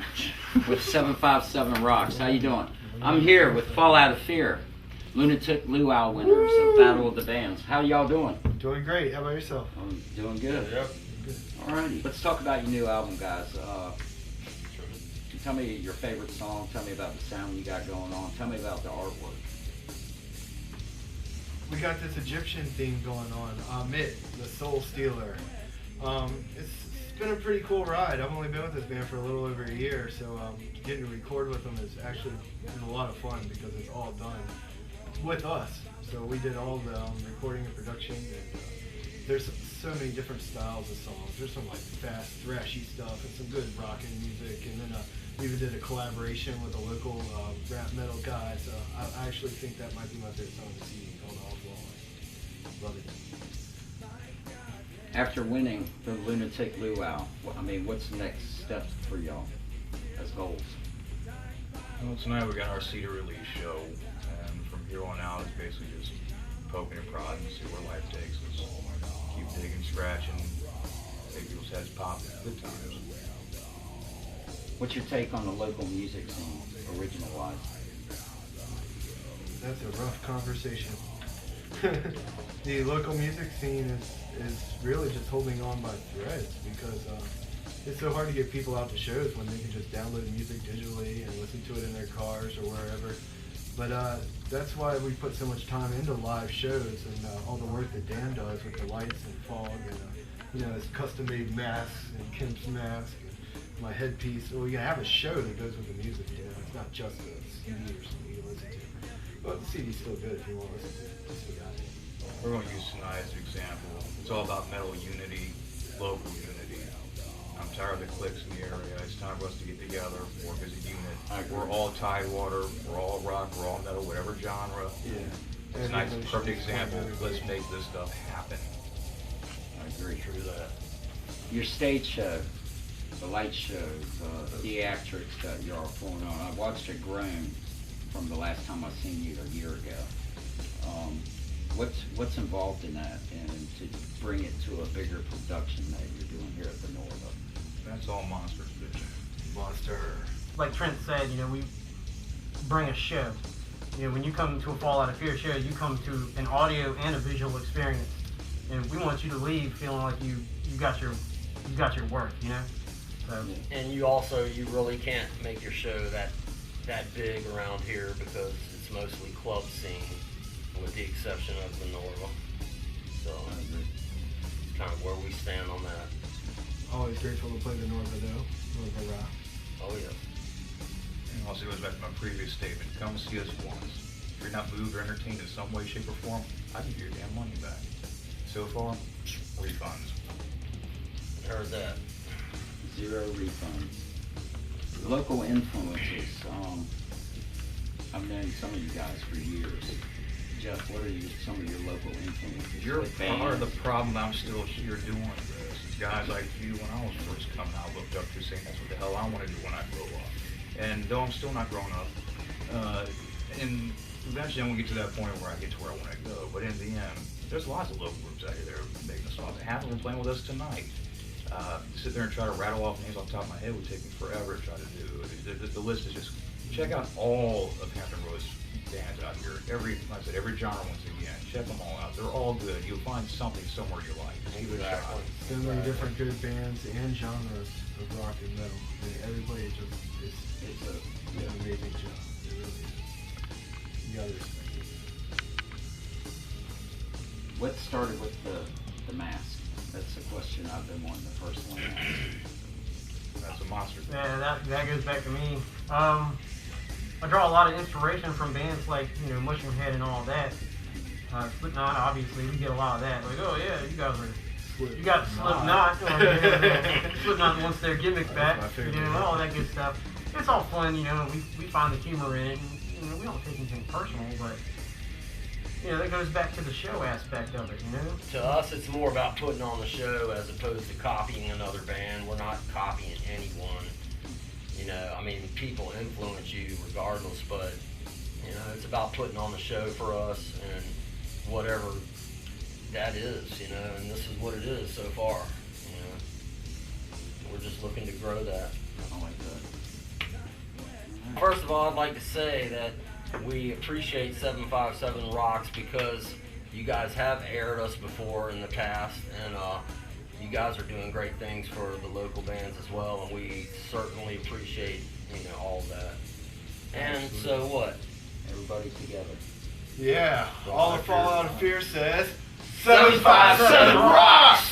Branch with 757 Rocks. How you doing? I'm here with Fall Out of Fear, Lunatic Luau winners of Battle of the Bands. How y'all doing? Doing great. How about yourself? I'm doing good. Yep. Alrighty, let's talk about your new album, guys. Tell me your favorite song. Tell me about the sound you got going on. Tell me about the artwork. We got this Egyptian theme going on. Amit, the Soul Stealer. It's been a pretty cool ride. I've only been with this band for a little over a year, so getting to record with them is actually been a lot of fun because it's all done with us. So we did all the recording and production. And, there's so many different styles of songs. There's some like fast, thrashy stuff and some good rockin' music. And then we even did a collaboration with a local rap metal guy. So I actually think that might be my favorite song to see called Oswald. Love it. After winning the Lunatic Luau, what's the next step for y'all as goals? Well, tonight we got our CD release show, and from here on out, it's basically just poking and prodding, see where life takes us. Keep digging, scratching, make people's heads pop. Good times. What's your take on the local music scene, original-wise? That's a rough conversation. The local music scene is really just holding on by threads because it's so hard to get people out to shows when they can just download music digitally and listen to it in their cars or wherever. But that's why we put so much time into live shows and all the work that Dan does with the lights and fog and his custom-made masks and Kemp's mask and my headpiece. So we can have a show that goes with the music. It's not just a CD or something you listen to. But the CD's still good if you want to listen to it. Just forgot it. We're going to use tonight as an example. It's all about metal unity, local unity. I'm tired of the cliques in the area. It's time for us to get together, work as a unit. We're all Tidewater, we're all rock, we're all metal, whatever genre. Yeah. Tonight's a perfect example. Let's make this stuff happen. I agree. True that. Your stage show, the light shows, theatrics that you're pulling on. I watched it grown from the last time I seen you a year ago. What's involved in that, and to bring it to a bigger production that you're doing here at the Nova? That's all Monster's vision. Monster. Like Trent said, we bring a show. When you come to a Fall Out of Fear show, you come to an audio and a visual experience, and we want you to leave feeling like you got your worth. So. And you really can't make your show that big around here because it's mostly club scene, with the exception of the Norva. So it's kind of where we stand on that. Always grateful to play the Norva though. Norva rock. Oh yeah. And also goes back to my previous statement. Come see us once. If you're not moved or entertained in some way, shape, or form, I'll give you your damn money back. So far, refunds. Heard that. 0 refunds. Local influences. I've known some of you guys for years. Jeff, what are some of your local influences? You're Like part of bands? the problem I'm still here doing this. It's guys like you, when I was first coming out, looked up to saying that's what the hell I want to do when I grow up. And though I'm still not grown up, and eventually I'm going to get to that point where I get to where I want to go. But in the end, there's lots of local groups out here making us songs. Half of them playing with us tonight. Sit there and try to rattle off names off the top of my head would take me forever to try to do. The list is just, check out all of Hampton Roads bands out here. Like I said, every genre once again. Check them all out. They're all good. You'll find something somewhere you like. Just give it a shot. So many different good bands and genres of rock and metal. And everybody just it's an amazing job. It really is. You gotta respect it. What started with the mask? That's the question I've been wanting the first one to ask. That's a monster. Yeah, that goes back to me. I draw a lot of inspiration from bands like, Mushroom Head and all that. Slipknot, obviously, we get a lot of that. Like, oh yeah, you got Slipknot. Slipknot wants their gimmick back, all that good stuff. It's all fun, we find the humor in it, and, we don't take anything personal, but, that goes back to the show aspect of it, To us, it's more about putting on the show as opposed to copying another band. We're not copying anyone. People influence you regardless, but, it's about putting on the show for us and whatever that is, and this is what it is so far, We're just looking to grow that. I like that. first of all, I'd like to say that we appreciate 757 Rocks because you guys have aired us before in the past, and you guys are doing great things for the local bands as well, and we certainly appreciate, all of that. And so what? Everybody together. Yeah, all the Fallout of Fear says 757 Rock!